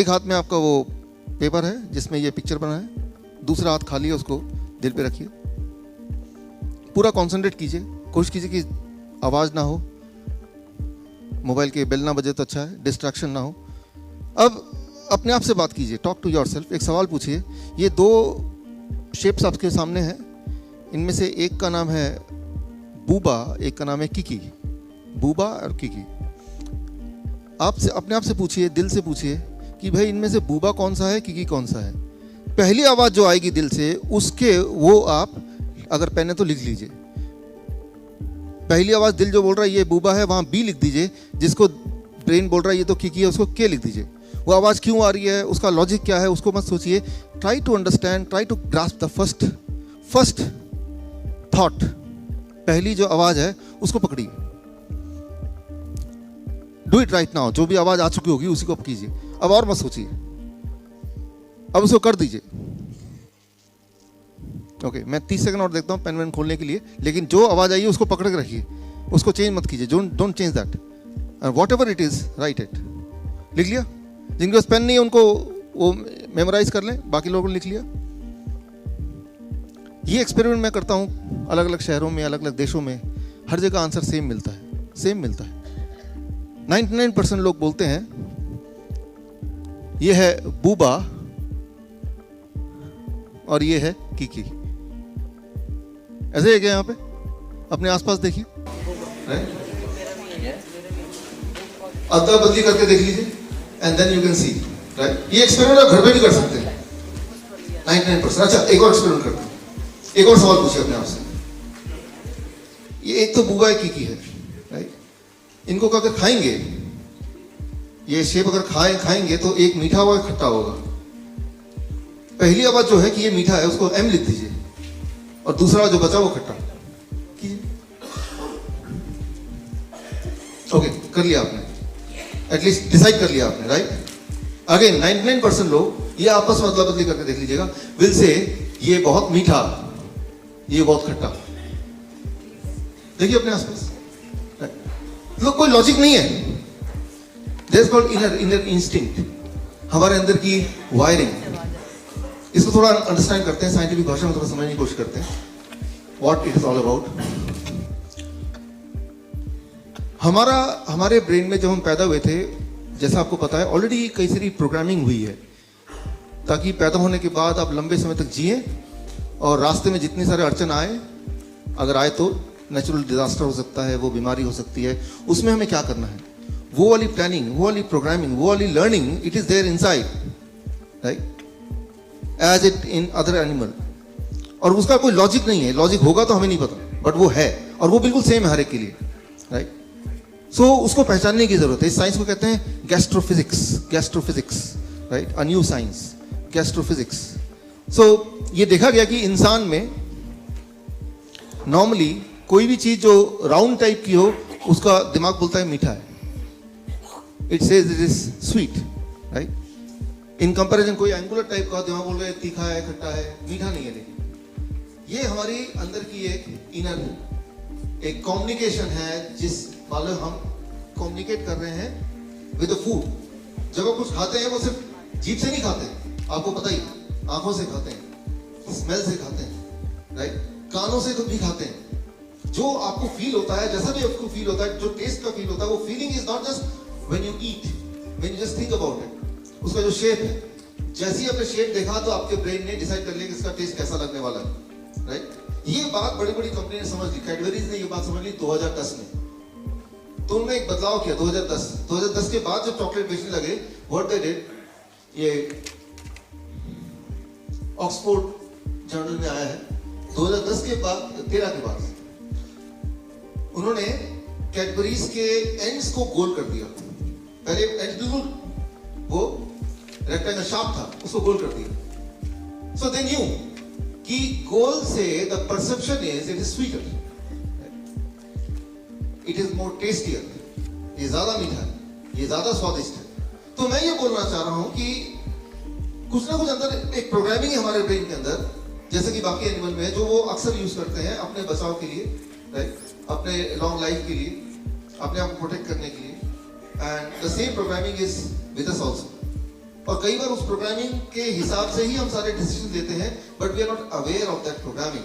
एक हाथ में आपका वो पेपर है जिसमें ये पिक्चर बना है, दूसरा हाथ खाली है, उसको दिल पे रखिए, पूरा कंसंट्रेट कीजिए, कोशिश कीजिए कि आवाज़ ना हो, मोबाइल के बेल ना बजे तो अच्छा है, डिस्ट्रैक्शन ना हो। अब अपने आप से बात कीजिए, टॉक टू योरसेल्फ। एक सवाल पूछिए, ये दो शेप्स आपके सामने हैं, इनमें से एक का नाम है बूबा, एक का नाम है किकी। बूबा और किकी। आपसे अपने आप से पूछिए, दिल से पूछिए कि भाई इनमें से बूबा कौन सा है, किकी कौन सा है। पहली आवाज़ जो आएगी दिल से, उसके वो आप अगर पेन है तो लिख लीजिए। पहली आवाज़ दिल जो बोल रहा है ये बूबा है, वहाँ बी लिख दीजिए। जिसको ब्रेन बोल रहा है ये तो किकी है, उसको के लिख दीजिए। वो आवाज़ क्यों आ रही है, उसका लॉजिक क्या है, उसको मत सोचिए। Try to understand, try to grasp the first thought. पहली जो आवाज़ है उसको पकड़िए। Do it right now. जो भी आवाज़ आ चुकी होगी उसी को आप कीजिए, अब और मत सोचिए, अब उसको कर दीजिए। ओके, मैं 30 सेकंड और देखता हूँ पेन वेन खोलने के लिए, लेकिन जो आवाज़ आई है उसको पकड़ के रखिए, उसको चेंज मत कीजिए। Don't change that, what ever it is right it. लिख लिया? जिनके पास पेन नहीं है उनको वो मेमोराइज कर लें, बाकी लोगों ने लिख लिया। ये एक्सपेरिमेंट मैं करता हूँ अलग अलग शहरों में, अलग अलग देशों में, हर जगह आंसर सेम मिलता है, सेम मिलता है। 99% लोग बोलते हैं ये है बूबा और ये है किकी। ऐसे है क्या? यहाँ पे अपने आसपास देखिए, अदला बदली करके देख लीजिए, and then you can see, right. ये एक्सपेरिमेंट आप घर पे भी कर सकते हैं 99%। अच्छा, एक और एक्सपेरिमेंट करते हैं, एक और सवाल पूछिए अपने आप से। ये एक तो बूबा है, किकी है, राइट। इनको अगर खाएंगे, ये शेप अगर खाएंगे तो एक मीठा होगा, एक खट्टा होगा। पहली आवाज जो है कि ये मीठा है, उसको एम लिख दीजिए, और दूसरा जो बचा वो खट्टा कीजिए। ओके, कर लिया आपने, एटलीस्ट डिसाइड कर लिया आपने, राइट। अगेन 99% लोग ये आपस में अदला बदली करके देख लीजिएगा, विल से ये बहुत मीठा, ये बहुत खट्टा। देखिए अपने आसपास, लोग कोई लॉजिक नहीं है। That's called inner instinct, हमारे अंदर की वायरिंग। इसको थोड़ा अंडरस्टैंड करते हैं, साइंटिफिक भाषा में थोड़ा समझने की कोशिश करते हैं, what it is all about. हमारे ब्रेन में जब हम पैदा हुए थे, जैसा आपको पता है ऑलरेडी कई सारी प्रोग्रामिंग हुई है, ताकि पैदा होने के बाद आप लंबे समय तक जिए, और रास्ते में जितने सारे अड़चन आए, अगर आए तो नेचुरल डिजास्टर हो सकता है, वो बीमारी हो सकती है, उसमें हमें क्या करना है, वो वाली प्लानिंग, वो वाली प्रोग्रामिंग, वो वाली learning, it is there inside, right, as it in other animal. और उसका कोई लॉजिक नहीं है, लॉजिक होगा तो हमें नहीं पता, बट वो है, और वो बिल्कुल सेम है हर एक के लिए, राइट। सो उसको पहचानने की जरूरत है। इस साइंस को कहते हैं गैस्ट्रोफिजिक्स, राइट, अ न्यू साइंस, गैस्ट्रोफिजिक्स। सो ये देखा गया कि इंसान में नॉर्मली कोई भी चीज जो राउंड टाइप की हो, उसका दिमाग बोलता है मीठा है, it says it is sweet, right. In comparison कोई एंगुलर टाइप का दिमाग बोल रहा है तीखा है, खट्टा है, मीठा नहीं है। लेकिन ये हमारी अंदर की एक इनर एक कम्युनिकेशन है, जिस वाले हम कम्युनिकेट कर रहे हैं विद द फूड। जब आप कुछ खाते हैं वो सिर्फ जीभ से नहीं खाते, आपको पता ही, आंखों से खाते हैं, स्मेल से खाते हैं, राइट, कानों से तो भी खाते हैं। जो आपको फील होता है, जैसा भी आपको फील होता है, जो टेस्ट का फील होता है, वो feeling is not just when you eat, when you just think about it. उसका जो शेप है, जैसे ही आपने शेप देखा तो आपके ब्रेन ने डिसाइड कर लिया कि इसका टेस्ट कैसा लगने वाला है, राइट। ये बात बड़ी बड़ी कंपनी ने समझ ली, कैडबरीज ने ये बात समझ ली 2010 में। तो उन्होंने एक बदलाव किया 2010 के बाद जब चॉकलेट बेचने लगे, व्हाट दे डिड, ये ऑक्सफोर्ड जर्नल में आया है 2010 के बाद, 13 के बाद उन्होंने कैडबरीज के एंड्स को गोल कर दिया। पहले एंड बिल्कुल वो रेक्टेंगल शार्प था, उसको गोल कर दिया। सो दे न्यू कि गोल से the perception is it is sweeter, it is more tastier, ये ज्यादा मीठा है, ये ज्यादा स्वादिष्ट है। तो मैं ये बोलना चाह रहा हूं कि कुछ ना कुछ अंदर एक प्रोग्रामिंग है हमारे ब्रेन के अंदर, जैसे कि बाकी एनिमल में है, जो वो अक्सर यूज करते हैं अपने बचाव के लिए, राइट, अपने लॉन्ग लाइफ के लिए, अपने आप को प्रोटेक्ट करने के लिए। And the same programming is with us also. और कई बार उस प्रोग्रामिंग के हिसाब से ही हम सारे डिसीजन लेते हैं, but we are not aware of that programming.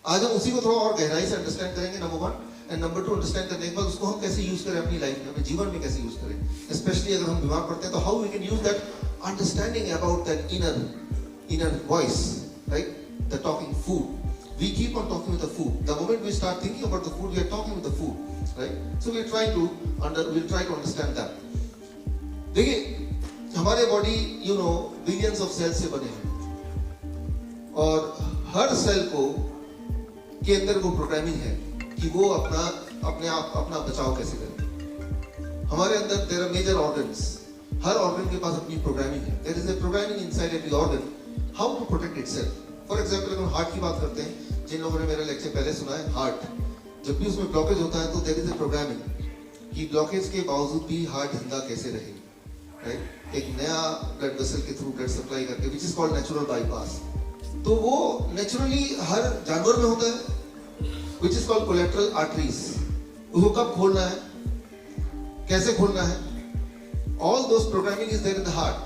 आज हम उसी को थोड़ा और गहराई से अंडरस्टैंड करेंगे, number one, and number two, understand करने के बाद उसको हम कैसे यूज करें अपनी लाइफ में, अपने जीवन में कैसे यूज करें, स्पेशली अगर हम बीमार पड़ते हैं तो how we can use that understanding about that inner voice, right, the talking food. We keep on talking with the food. The moment we start thinking about the food, we are talking with the food, right? So we'll try to understand that. देखिए, हमारे body, you know, billions of cells से बने हैं, और हर cell को के अंदर वो प्रोग्रामिंग है कि वो अपना बचाव कैसे करे। हमारे अंदर there are major organs. Her organ के पास अपनी प्रोग्रामिंग है। There is a programming inside every organ how to protect itself. For example अगर हम हार्ट की बात करते हैं, जिन लोगों ने मेरा लेक्चर पहले सुना है, हार्ट जब भी उसमें ब्लॉकेज होता है तो देयर इज ए प्रोग्रामिंग कि ब्लॉकेज के बावजूद भी हार्ट जिंदा कैसे रहे, राइट, एक नया ब्लड वेसल के थ्रू ब्लड सप्लाई करके, which is called natural bypass. तो वो नेचुरली हर जानवर में होता है, which is called collateral arteries. उसको कब खोलना है, कैसे खोलना है, all those programming is there in the heart,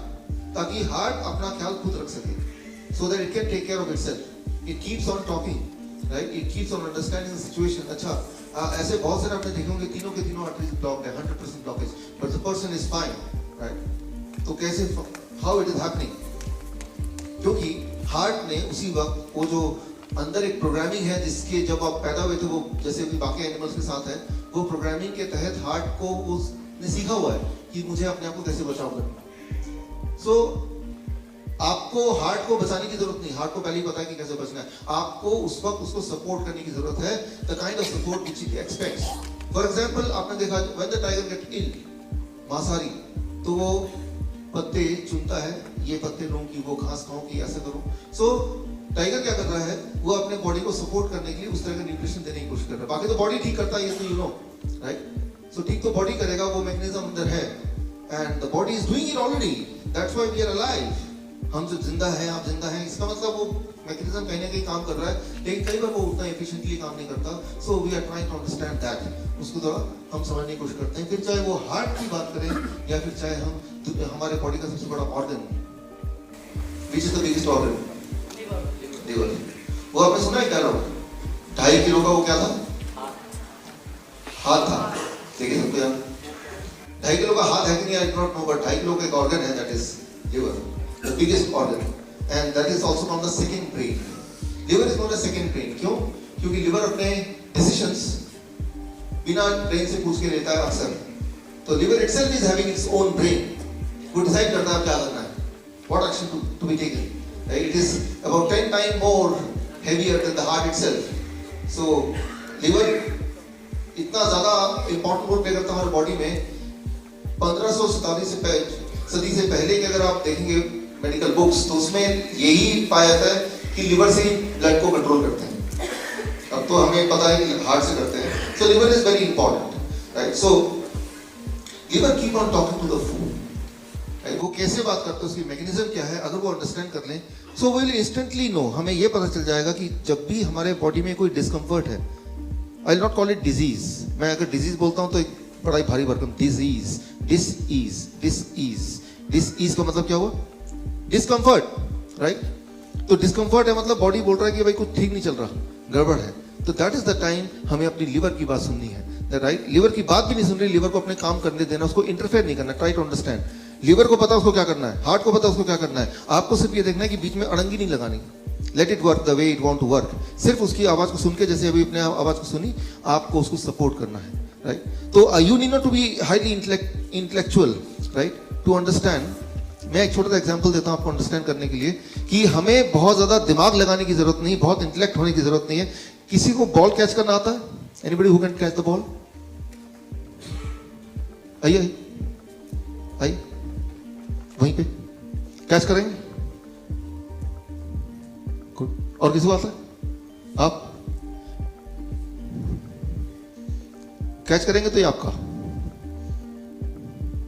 ताकि हार्ट अपना ख्याल खुद रख सके, so that it can take care of itself. It keeps on talking, right? It keeps on understanding the situation. अच्छा, ऐसे बहुत सारे आपने देखे होंगे तीनों के तीनों आर्टरीज ब्लॉक्ड है, 100% blockage, but the person is fine, right? तो कैसे, how it is happening? क्योंकि हार्ट ने उसी वक्त वो जो अंदर एक प्रोग्रामिंग है जिसके जब आप पैदा हुए थे, वो जैसे भी बाकी एनिमल्स के साथ है, वो प्रोग्रामिंग के तहत हार्ट को उसने सीखा हुआ है कि मुझे अपने आप को कैसे बचाव करना। So आपको हार्ट को बचाने की जरूरत नहीं, हार्ट को पहले ही पता है कि कैसे बचना है, आपको उस वक्त उसको सपोर्ट करने की जरूरत है, the kind of support which it expects. For example आपने देखा when the tiger get ill, मांसाहारी, तो वो पत्ते चुनता है, ये पत्ते लूं कि वो घास खाऊं कि ऐसे करूं। सो टाइगर क्या कर रहा है, वो अपने बॉडी को सपोर्ट करने के लिए उस तरह का न्यूट्रिशन देने की कोशिश कर रहा है। बाकी तो बॉडी ठीक करता है, ये तो यू नो, राइट। सो ठीक तो बॉडी करेगा, वो मैकेनिज्म अंदर है, and the body is doing it already, that's why we are alive. हम जो जिंदा हैं, आप जिंदा हैं, इसका मतलब वो मैकेनिज्म कहीं ना कहीं काम कर रहा है, लेकिन कई बार वो उतना एफिशिएंटली काम नहीं करता। So we are trying to understand that, उसको थोड़ा हम समझने की कोशिश करते हैं। फिर चाहे वो हार्ट की बात करें या फिर चाहे हम हमारे बॉडी का सबसे बड़ा organ, which is the biggest organ, liver. वो आपने सुना है क्या लोग, 2.5 किलो का वो क्या था, हाथ था। देखिए सबको यहाँ 2.5 किलो का हाथ है कि नहीं, I don't know, but 2.5 kilo का एक ऑर्गन है, that is liver, the biggest organ, and that is also called the second brain. Liver is known as second brain. क्यों? क्योंकि liver अपने decisions बिना brain से पूछ के लेता है अक्सर। तो liver itself is having its own brain. वो decide करता है क्या करना है, what action to be taken. Right? It is about 10 times more heavier than the heart itself. So liver इतना ज़्यादा important role play करता है हमारे body में। 1500 सदी से पहले के अगर आप देखेंगे मेडिकल बुक्स, तो उसमें यही पाया जाता है कि लिवर से ही ब्लड को कंट्रोल करते हैं। अब तो हमें पता है कि हार्ट से करते हैं। So liver is very important, right. So liver keep on talking to the food, right. वो कैसे बात करते हैं, उसकी मैकेनिज्म क्या है, अगर वो अंडरस्टैंड कर लें, सो विल इंस्टेंटली नो, हमें ये पता चल जाएगा कि जब भी हमारे बॉडी में कोई डिस्कम्फर्ट है, I will not call it disease, मैं अगर डिजीज बोलता हूँ तो एक बड़ा ही भारी भरकम, डिजीज, डिस का मतलब क्या हुआ, डिस्कम्फर्ट, राइट। तो डिस्कम्फर्ट है मतलब बॉडी बोल रहा है कि भाई कुछ ठीक नहीं चल रहा, गड़बड़ है। तो दैट इज द टाइम हमें अपनी लिवर की बात सुननी है, राइट। लिवर की बात भी नहीं सुन रही, लिवर को अपने काम करने देना, उसको इंटरफेयर नहीं करना, ट्राई टू अंडरस्टैंड। लिवर को पता उसको क्या करना है, हार्ट को पता उसको क्या करना है, आपको सिर्फ ये देखना है कि बीच में अड़ंगी नहीं लगानी, let it work the way it want to work. सिर्फ उसकी आवाज को सुन के, जैसे अभी अपने आवाज को सुनी, आपको उसको सपोर्ट करना है, राइट। तो you need not to be highly intellectual, right, to understand. मैं एक छोटा सा एग्जांपल देता हूं आपको अंडरस्टैंड करने के लिए कि हमें बहुत ज्यादा दिमाग लगाने की जरूरत नहीं, बहुत इंटेलेक्ट होने की जरूरत नहीं है। किसी को बॉल कैच करना आता है? Anybody who can catch the ball? आइए आइए, वहीं पे कैच करेंगे। गुड। और किसी को आता है? आप कैच करेंगे तो ये आपका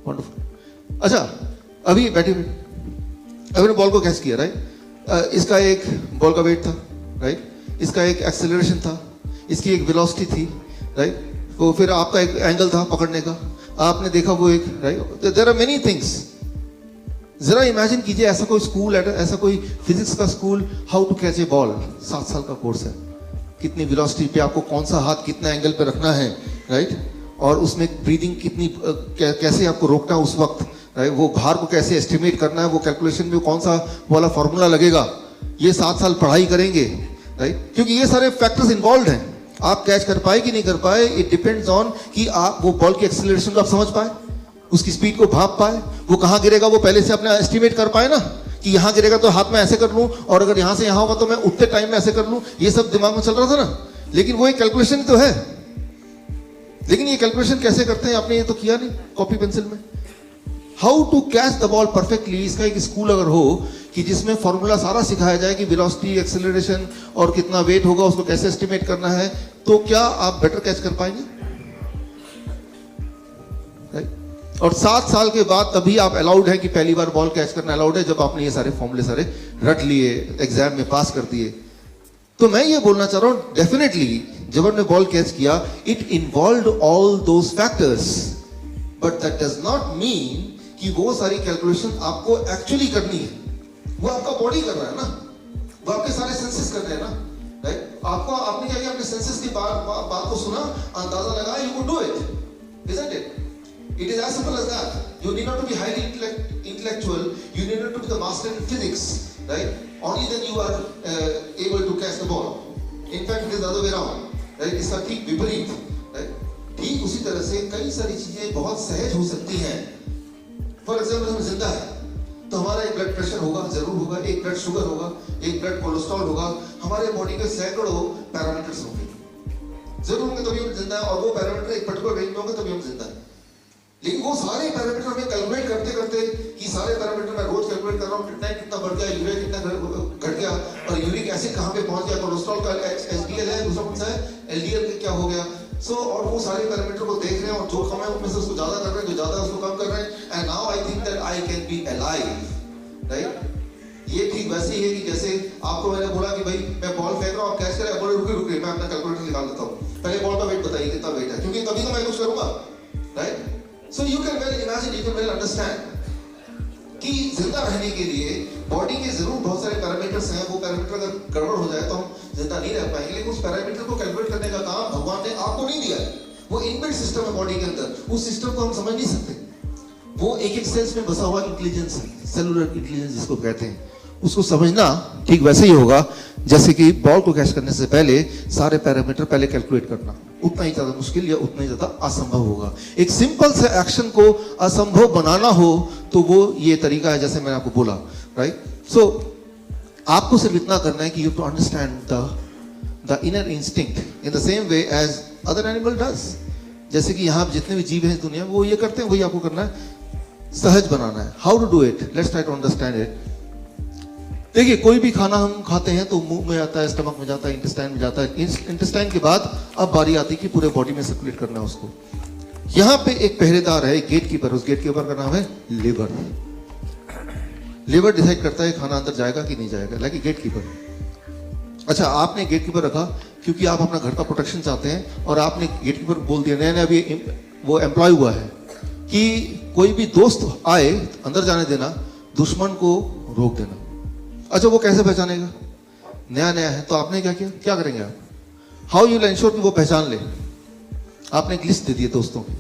वंडरफुल। अच्छा, अभी बैठे अभी ने बॉल को कैच किया, राइट। इसका एक बॉल का वेट था, राइट, इसका एक एक्सेलरेशन था, इसकी एक वेलोसिटी थी, राइट। तो फिर आपका एक एंगल था पकड़ने का, आपने देखा वो एक, right. There are many things, जरा इमेजिन कीजिए ऐसा कोई स्कूल, ऐसा कोई फिजिक्स का school, how to catch a ball, 7 साल का कोर्स है, कितनी वेलोसिटी पे आपको कौन सा हाथ कितना एंगल पे रखना है, राइट, और उसमें ब्रीदिंग कितनी कैसे आपको रोकना है उस वक्त, राइट, वो भार को कैसे एस्टिमेट करना है, वो कैलकुलेशन में कौन सा वाला फॉर्मूला लगेगा, ये 7 साल पढ़ाई करेंगे, राइट, क्योंकि ये सारे फैक्टर्स इन्वॉल्व हैं। आप कैच कर पाए कि नहीं कर पाए, इट डिपेंड्स ऑन कि आप वो बॉल की एक्सेलरेशन को आप समझ पाए, उसकी स्पीड को भाप पाए, वो कहाँ गिरेगा वो पहले से अपने एस्टिमेट कर पाए ना, कि यहाँ गिरेगा तो हाथ में ऐसे कर लूँ, और अगर यहाँ से यहाँ होगा तो मैं उतने टाइम में ऐसे कर लूँ, ये सब दिमाग में चल रहा था ना। लेकिन वो एक कैलकुलेशन तो है, लेकिन ये कैलकुलेशन कैसे करते हैं आपने ये तो किया नहीं कॉपी पेंसिल में। How to catch the ball perfectly, इसका एक स्कूल अगर हो कि जिसमें फॉर्मूला सारा सिखाया जाए कि वेलोसिटी, एक्सेलरेशन और कितना वेट होगा उसको कैसे एस्टिमेट करना है, तो क्या आप बेटर कैच कर पाएंगे, राइट। और 7 साल के बाद तभी आप अलाउड है कि पहली बार बॉल कैच करना अलाउड है, जब आपने ये सारे फॉर्मूले सारे रट लिए, एग्जाम में पास कर दिए। तो मैं ये बोलना चाह रहा हूं, डेफिनेटली जब हमने बॉल कैच किया, it involved all those factors, but that does not mean कि वो सारी कैलकुलेशन आपको एक्चुअली करनी है। वो आपका बॉडी कर रहा है ना, वो आपके सारे सेंसेस कर रहे हैं ना, राइट। आपको आपने क्या किया, अपने सेंसेस की बात को सुना, अंदाजा लगाया, you could do it, isn't it? It is as simple as that. You need not to be highly intellectual. You need not to be the master in physics, right? Only then you are able to catch the ball. In fact, it is the other way around, right? इसका ठीक विपरीत, right? ठीक उसी तरह से कई सारी चीजें बहुत सहज हो सकती हैं। फॉर एग्जाम्पल, हम जिंदा है तो हमारा एक ब्लड प्रेशर होगा, जरूर होगा, एक ब्लड शुगर होगा, एक ब्लड कोलेस्ट्रॉल होगा, हमारे बॉडी के सैकड़ों पैरामीटर्स होंगे, जरूर होंगे, तभी हम जिंदा है। और वो पैरामीटर एक पर्टिकुलर रेंज में होंगे तभी हम जिंदा है। लेकिन वो सारे पैरामीटर हमें कैलकुलेट करते करते कि सारे पैरामीटर मैं रोज कैलकुलेट कर रहा हूँ, कितना बढ़ गया, यूरिया कितना घट गया, और यूरिक एसिड कहाँ पे पहुंच गया, कोलेस्ट्रॉल का एचडीएल है, दूसरा कौन सा है, एलडीएल का क्या हो गया। सो और वो सारे पैरामीटर को देख रहे हैं और जो कम है उनमें से उसको ज्यादा कर रहे हैं, जो ज्यादा है उसको कम कर रहे हैं, and now I think that I can be alive, right. ये ठीक वैसे ही है कि जैसे आपको मैंने बोला कि भाई मैं बॉल फेंक रहा हूँ, आप कैच करें, बोले रुकिए मैं अपना कैलकुलेटर निकाल लेता हूँ, पहले बॉल का वेट बताइए कितना वेट है, क्योंकि तभी तो मैं कुछ करूंगा, right. So you can well imagine, you can well understand कि जिंदा रहने के लिए बॉडी के जरूर बहुत सारे पैरामीटर्स हैं, वो पैरामीटर अगर गड़बड़ हो जाए तो हम जिंदा नहीं रह पाएंगे। लेकिन उस पैरामीटर को कैलकुलेट करने का काम भगवान ने आपको नहीं दिया है, वो इनबिल्ट सिस्टम है बॉडी के अंदर, उस सिस्टम को हम समझ नहीं सकते। वो एक एक सेल्स में बसा हुआ इंटेलिजेंस है, सेलुलर इंटेलिजेंस जिसको कहते हैं, उसको समझना ठीक वैसे ही होगा जैसे कि बॉल को कैच करने से पहले सारे पैरामीटर पहले कैलकुलेट करना, उतना ही ज्यादा मुश्किल या उतना ही ज्यादा असंभव होगा। एक सिंपल से एक्शन को असंभव बनाना हो तो वो ये तरीका है जैसे मैंने आपको बोला, राइट। सो आपको सिर्फ इतना करना है कि you to understand the inner instinct in the same way as other animal does. जैसे कि यहाँ जितने भी जीव हैं इस दुनिया में वो ये करते हैं, वही आपको करना है, सहज बनाना है। How to do it, let's try to understand it. देखिए, कोई भी खाना हम खाते हैं तो मुंह में आता है, स्टमक में जाता है, इंटेस्टाइन में जाता है। इंटेस्टाइन के बाद अब बारी आती है कि पूरे बॉडी में सर्कुलेट करना है उसको। यहाँ पे एक पहरेदार है, गेट कीपर, उस गेट कीपर का नाम है लिवर। लिवर डिसाइड करता है खाना अंदर जाएगा कि नहीं जाएगा, लाइक गेट कीपर। अच्छा, आपने गेट कीपर रखा क्योंकि आप अपना घर का प्रोटेक्शन चाहते हैं, और आपने गेट कीपर बोल दिया, नया नया अभी वो एम्प्लॉय हुआ है कि कोई भी दोस्त आए अंदर जाने देना, दुश्मन को रोक देना। अच्छा, वो कैसे पहचानेगा, नया नया है, तो आपने क्या किया, क्या करेंगे आप, हाउ यू विल एंश्योर कि वो पहचान ले। आपने एक लिस्ट दे दी है दोस्तों की,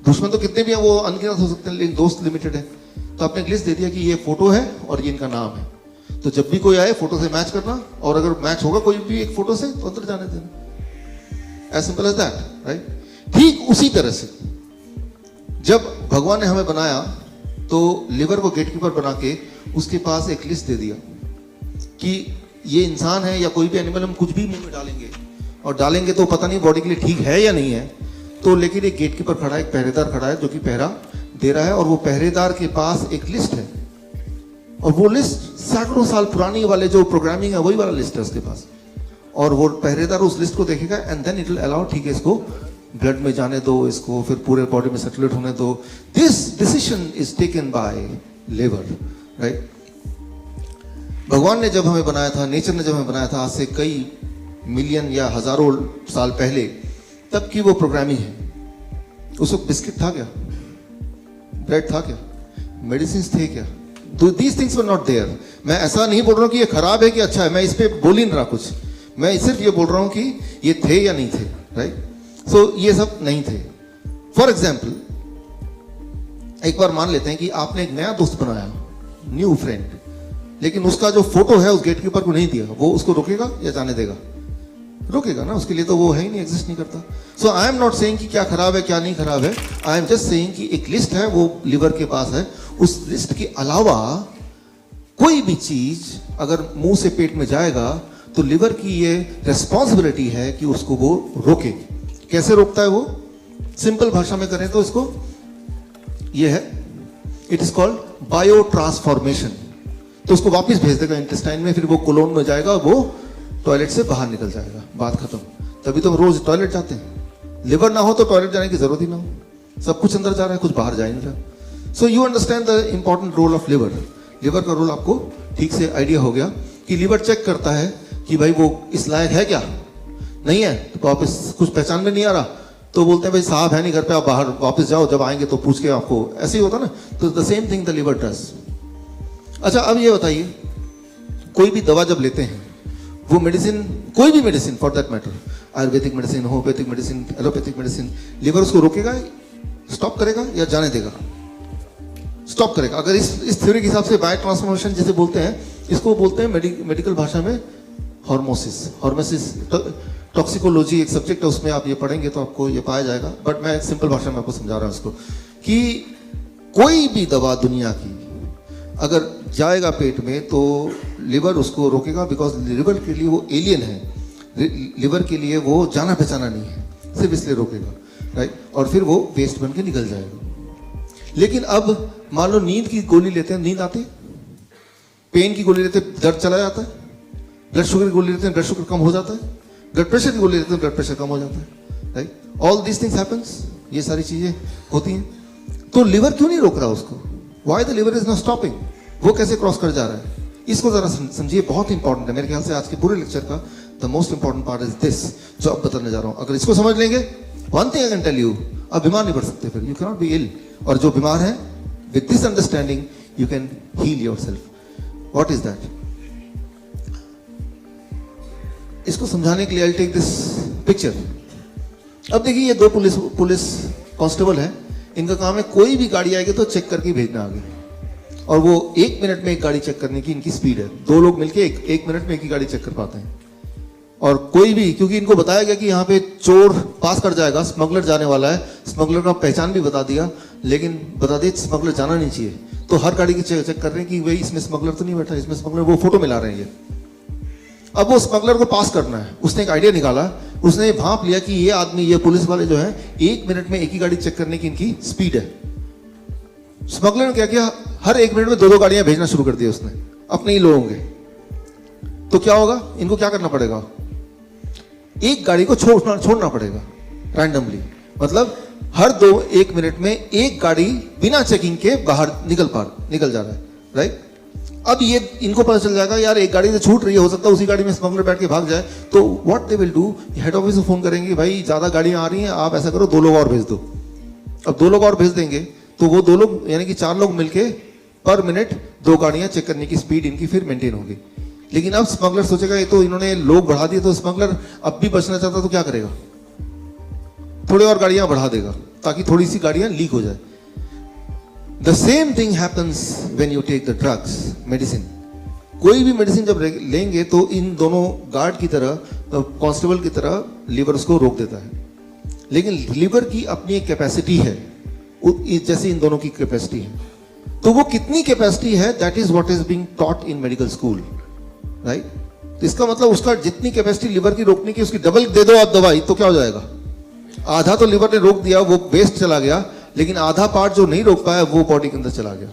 दुश्मन तो कितने भी हैं, वो अनगिनत हो सकते हैं, लेकिन दोस्त लिमिटेड है। तो आपने एक लिस्ट दे दिया कि ये फोटो है और ये इनका नाम है, तो जब भी कोई आए फोटो से मैच करना, और अगर मैच होगा कोई भी एक फोटो से तो अंदर जाने देना। As simple as that, right. ठीक उसी तरह से जब भगवान ने हमें बनाया तो लिवर को गेटकीपर बना के उसके पास एक लिस्ट दे दिया कि ये इंसान है या कोई भी एनिमल, हम कुछ भी मुंह में डालेंगे, और डालेंगे तो पता नहीं बॉडी के लिए ठीक है या नहीं है। तो लेकिन एक गेटकीपर खड़ा है, एक पहरेदार खड़ा है जो कि पहरा दे रहा है, और वो पहरेदार के पास एक लिस्ट है, और वो लिस्ट सैकड़ों साल पुरानी वाले जो प्रोग्रामिंग है वही वाला लिस्ट है उसके पास। और वो पहरेदार उस लिस्ट को देखेगा and then it will allow, ठीक है इसको ब्लड में जाने दो, इसको फिर पूरे बॉडी में सर्कुलेट होने दो। This decision is taken by liver, right. भगवान ने जब हमें बनाया था, नेचर ने जब हमें बनाया था आज से कई मिलियन या हजारों साल पहले, तब की वो प्रोग्रामिंग है। उस वक्त बिस्किट था क्या, ब्रेड था क्या, मेडिसिन थे क्या? These things were not there. मैं ऐसा नहीं बोल रहा हूँ कि ये खराब है कि अच्छा है, मैं इस पे बोल ही नहीं रहा कुछ. मैं सिर्फ ये बोल रहा हूँ कि ये थे या नहीं थे, राइट? सो ये सब नहीं थे. फॉर एग्जाम्पल, एक बार मान लेते हैं कि आपने एक नया दोस्त बनाया, न्यू फ्रेंड, लेकिन उसका जो फोटो है उस गेटकीपर को नहीं दिया. वो उसको रोकेगा या जाने देगा? रोकेगा ना, उसके लिए तो वो है ही नहीं, एग्जिस्ट नहीं करता. सो आई एम नॉट सेइंग कि क्या खराब है क्या नहीं खराब है. आई एम जस्ट सेइंग कि एक लिस्ट है, वो लिवर के पास है. उस लिस्ट के अलावा कोई भी चीज अगर मुंह से पेट में जाएगा तो लिवर की ये रिस्पॉन्सिबिलिटी है कि उसको वो रोके. कैसे रोकता है वो? सिंपल भाषा में करें तो इसको ये है, it is called bio transformation. तो उसको वापस भेज देगा इंटेस्टाइन में, फिर वो कोलोन में जाएगा, वो टॉयलेट से बाहर निकल जाएगा. बात खत्म. तभी तो हम रोज टॉयलेट जाते हैं. लिवर ना हो तो टॉयलेट जाने की जरूरत ही ना हो. सब कुछ अंदर जा रहा है, कुछ बाहर जा ही नहीं रहा. So you understand the important role of liver. Liver का रोल आपको ठीक से आइडिया हो गया कि लिवर चेक करता है कि भाई वो इस लायक है क्या, नहीं है तो वापस कुछ पहचान में नहीं आ रहा तो बोलते हैं भाई साहब है नहीं घर पे, आप बाहर वापस जाओ, जब आएंगे तो पूछ के आपको. ऐसे ही होता ना. तो the same thing the liver does. अच्छा, अब ये बताइए, कोई भी दवा जब लेते हैं, वो मेडिसिन, कोई भी medicine for that matter, Ayurvedic medicine, homeopathic medicine, allopathic medicine, liver उसको रोकेगा, स्टॉप करेगा या जाने देगा? स्टॉप करेगा. अगर इस थ्योरी के हिसाब से बायो ट्रांसफॉर्मेशन जिसे बोलते हैं, इसको बोलते हैं मेडिकल भाषा में हॉर्मोसिस. हॉर्मोसिस टॉक्सिकोलॉजी एक सब्जेक्ट है, उसमें आप ये पढ़ेंगे तो आपको ये पाया जाएगा. बट मैं सिंपल भाषा में आपको समझा रहा हूँ इसको कि कोई भी दवा दुनिया की अगर जाएगा पेट में तो लिवर उसको रोकेगा, बिकॉज लिवर के लिए वो एलियन है. लिवर के लिए वो जाना पहचाना नहीं है, सिर्फ इसलिए रोकेगा, राइट? और फिर वो वेस्ट बन के निकल जाएगा. लेकिन अब मान लो नींद की गोली लेते हैं, नींद आती, पेन की गोली लेते हैं, दर्द चला जाता है, ब्लड शुगर की गोली लेते हैं, ब्लड शुगर कम हो जाता है, ब्लड प्रेशर की गोली लेते हैं, ब्लड प्रेशर कम हो जाता है, right? All these things happens. ये सारी चीजें होती हैं. तो लिवर क्यों नहीं रोक रहा उसको? Why the liver is not stopping? वो कैसे क्रॉस कर जा रहा है? इसको जरा समझिए, बहुत इंपॉर्टेंट है. मेरे ख्याल से आज के पूरे लेक्चर का the most important part is this, जो अब बताने जा रहा हूं. अगर इसको समझ लेंगे, one thing I can tell you, आप बीमार नहीं पड़ सकते. फिर you can not be ill. और जो बीमार है, with this understanding you can heal yourself. What is that? इसको समझाने के लिए आई टेक दिस पिक्चर. अब देखिए, ये दो पुलिस कांस्टेबल है. इनका काम है कोई भी गाड़ी आएगी तो चेक करके भेजना आगे. और वो 1 मिनट में एक गाड़ी चेक करने की इनकी स्पीड है. दो लोग मिलके एक मिनट में एक ही गाड़ी चेक कर पाते हैं. और कोई भी, क्योंकि इनको बताया गया कि यहाँ पे चोर पास कर जाएगा, स्मगलर जाने वाला है, स्मगलर का पहचान भी बता दिया, लेकिन बता दिया स्मगलर जाना नहीं चाहिए. तो हर गाड़ी की चेक कर रहे हैं कि भाई इसमें स्मगलर तो नहीं बैठा, इसमें स्मगलर, वो फोटो मिला रहे हैं ये. अब वो स्मगलर को पास करना है. उसने एक आइडिया निकाला, उसने ये भांप लिया कि ये आदमी, ये पुलिस वाले जो है, 1 मिनट में एक ही गाड़ी चेक करने की इनकी स्पीड है. स्मगलर ने क्या किया, हर 1 मिनट में 2-2 गाड़ियां भेजना शुरू कर दिया उसने, अपने ही लोग होंगे. तो क्या होगा, इनको क्या करना पड़ेगा, एक गाड़ी को छोड़ना पड़ेगा रैंडमली. मतलब हर 1 मिनट में एक गाड़ी बिना चेकिंग के बाहर निकल जा रहा है, राइट? अब ये इनको पता चल जाएगा यार एक गाड़ी से छूट रही है, हो सकता है उसी गाड़ी में स्मगलर बैठ के भाग जाए. तो what they will do, head office को फोन करेंगे, भाई ज्यादा गाड़ियां आ रही हैं, आप ऐसा करो 2 लोग और भेज दो. अब 2 लोग और भेज देंगे तो वो 2 लोग यानी कि 4 लोग मिलके पर मिनट 2 गाड़ियां चेक करने की स्पीड इनकी फिर मेंटेन होगी. लेकिन अब स्मगलर सोचेगा ये तो इन्होंने लोग बढ़ा दिए, तो स्मगलर अब भी बचना चाहता तो क्या करेगा, थोड़ी और गाड़ियां बढ़ा देगा ताकि थोड़ी सी गाड़ियां लीक हो जाए. The same thing happens when you take the drugs, medicine. कोई भी मेडिसिन जब लेंगे तो इन दोनों गार्ड की तरह, कांस्टेबल की तरह लिवर उसको रोक देता है. लेकिन लिवर की अपनी एक कैपेसिटी है, जैसे इन दोनों की कैपेसिटी है. तो वो कितनी कैपेसिटी है, that is what is being taught in medical school, right? तो इसका मतलब उसका जितनी कैपेसिटी लिवर की रोकने की, उसकी डबल दे दो आप दवाई तो क्या हो जाएगा. आधा तो लिवर ने रोक दिया, वो वेस्ट चला गया, लेकिन आधा पार्ट जो नहीं रोक पाया वो बॉडी के अंदर चला गया.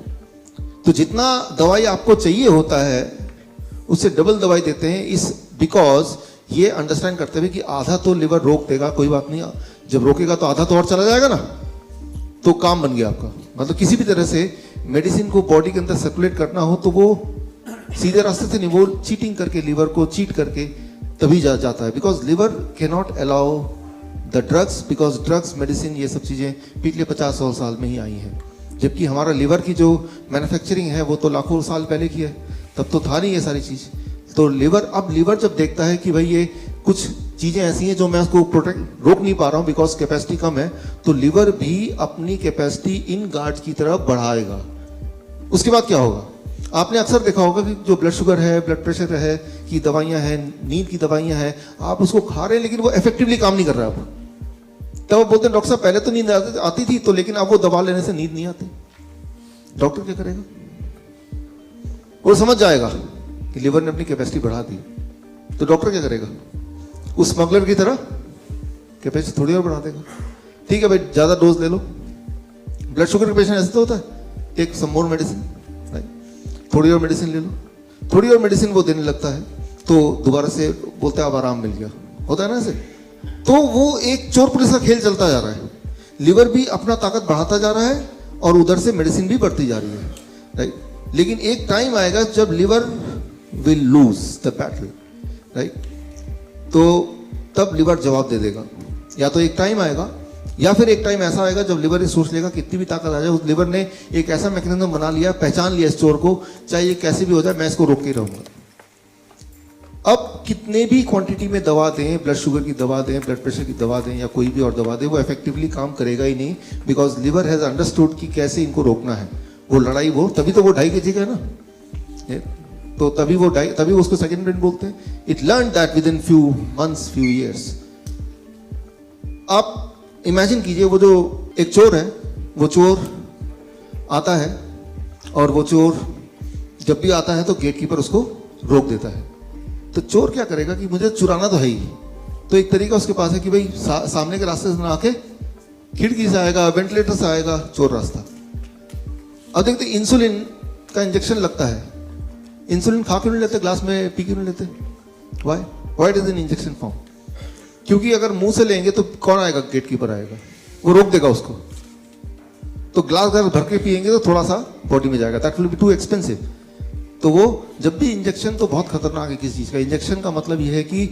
तो जितना दवाई आपको चाहिए होता है उससे डबल दवाई देते हैं, इस बिकॉज ये अंडरस्टैंड करते हुए कि आधा तो लिवर रोक देगा, कोई बात नहीं, जब रोकेगा तो आधा तो और चला जाएगा ना, तो काम बन गया आपका. मतलब किसी भी तरह से मेडिसिन को बॉडी के अंदर सर्कुलेट करना हो तो वो सीधे रास्ते से नहीं, वो चीटिंग करके, लिवर को चीट करके तभी जाता है. Because liver can not allow the drugs, because drugs, medicine, ये सब चीजें पिछले 50-100 साल में ही आई हैं. जबकि हमारा लिवर की जो मैन्युफैक्चरिंग है वो तो लाखों साल पहले की है, तब तो था नहीं ये सारी चीज। तो लिवर जब देखता है कि भाई ये कुछ चीजें ऐसी हैं जो मैं उसको रोक नहीं पा रहा हूँ बिकॉज कैपेसिटी कम है, तो लिवर भी अपनी कैपेसिटी इन गार्ड्स की तरफ बढ़ाएगा। उसके बाद क्या होगा, आपने अक्सर देखा होगा कि जो ब्लड शुगर है, ब्लड प्रेशर है की दवाइयां हैं, नींद की दवाइयां हैं, आप उसको खा रहे हैं लेकिन वो इफेक्टिवली काम नहीं कर रहा है। आप तब वो बोलते हैं डॉक्टर साहब पहले तो नींद आती थी तो, लेकिन अब वो दवा लेने से नींद नहीं आती। डॉक्टर क्या करेगा, वो समझ जाएगा कि लिवर ने अपनी कैपेसिटी बढ़ा दी, तो डॉक्टर क्या करेगा, उस स्मगलर की तरह कैपेसिटी थोड़ी और बढ़ा देगा। ठीक है भाई, ज्यादा डोज ले लो। ब्लड शुगर के पेशेंट ऐसे तो होता है, टेक सम मोर मेडिसिन, थोड़ी और मेडिसिन ले लो। थोड़ी और मेडिसिन वो देने लगता है तो दोबारा से बोलता है अब आराम मिल गया, होता है ना ऐसे। तो वो एक चोर पुलिस का खेल चलता जा रहा है। लिवर भी अपना ताकत बढ़ाता जा रहा है और उधर से मेडिसिन भी बढ़ती जा रही है, राइट। लेकिन एक टाइम आएगा जब liver will lose the battle, right. तो तब लिवर जवाब दे देगा। या तो एक टाइम आएगा या फिर एक टाइम ऐसा आएगा जब लिवर ये सोच लेगा कितनी भी ताकत आ जाए, उस लिवर ने एक ऐसा मैकेनिज्म बना लिया, पहचान लिया इस चोर को, चाहे ये कैसे भी हो जाए मैं इसको रोक के रहूंगा। अब कितने भी क्वांटिटी में दवा दें, ब्लड शुगर की दवा दें, ब्लड प्रेशर की दवा दें या कोई भी और दवा दें, वो इफेक्टिवली काम करेगा ही नहीं, बिकॉज लिवर हैज अंडरस्टूड कि कैसे इनको रोकना है। वो लड़ाई वो तभी तो वो 2.5 kg का है ना, तो तभी वो उसको सेकंड ब्रेन बोलते हैं। It learn that with in few months, few years. आप इमेजिन कीजिए, वो जो एक चोर है, वो चोर आता है और वो चोर जब भी आता है तो गेटकीपर उसको रोक देता है। तो चोर क्या करेगा कि मुझे चुराना तो है ही, तो एक तरीका उसके पास है कि भाई सामने के रास्ते से ना आके खिड़की से आएगा, वेंटिलेटर से आएगा, चोर रास्ता। अब देखते इंसुलिन का इंजेक्शन लगता है, इंसुलिन खा क्यों नहीं लेते, ग्लास में पी क्यों नहीं लेते, why it is in injection form? क्योंकि अगर मुंह से लेंगे तो कौन आएगा, गेटकीपर आएगा, वो रोक देगा उसको। तो ग्लास अगर भर के पिएंगे तो थोड़ा सा बॉडी में जाएगा, that will be too expensive. तो वो जब भी इंजेक्शन तो बहुत खतरनाक है किसी चीज का। इंजेक्शन का मतलब ये है कि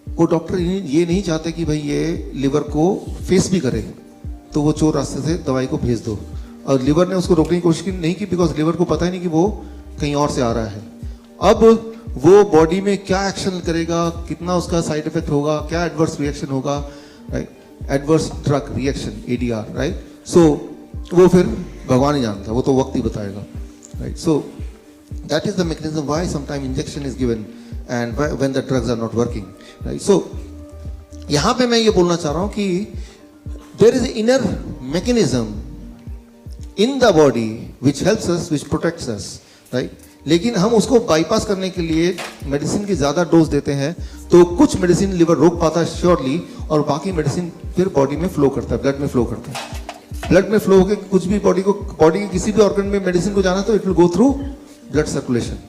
वो डॉक्टर ये नहीं चाहते कि भाई ये लिवर को फेस भी करे, तो वो चोर रास्ते से दवाई को भेज दो। और लिवर ने उसको रोकने की कोशिश नहीं की, बिकॉज लिवर को पता ही नहीं कि वो कहीं और से आ रहा है। अब वो बॉडी में क्या एक्शन करेगा, कितना उसका साइड इफेक्ट होगा, क्या एडवर्स रिएक्शन होगा, right, adverse drug reaction, ADR, right. So वो फिर भगवान ही जानता, वो तो वक्त ही बताएगा, right. So that is the mechanism why sometimes injection is given and when the drugs are not working, right? So यहाँ पे मैं ये बोलना चाह रहा हूँ कि there is an inner mechanism in the body which helps us, which protects us, right? लेकिन हम उसको बाईपास करने के लिए मेडिसिन की ज्यादा डोज देते हैं, तो कुछ मेडिसिन लिवर रोक पाता है श्योरली, और बाकी मेडिसिन फिर बॉडी में फ्लो करता है, ब्लड में फ्लो करता है। ब्लड में फ्लो होकर कुछ भी बॉडी के किसी भी ऑर्गन में मेडिसिन को जाना तो it will go through blood circulation.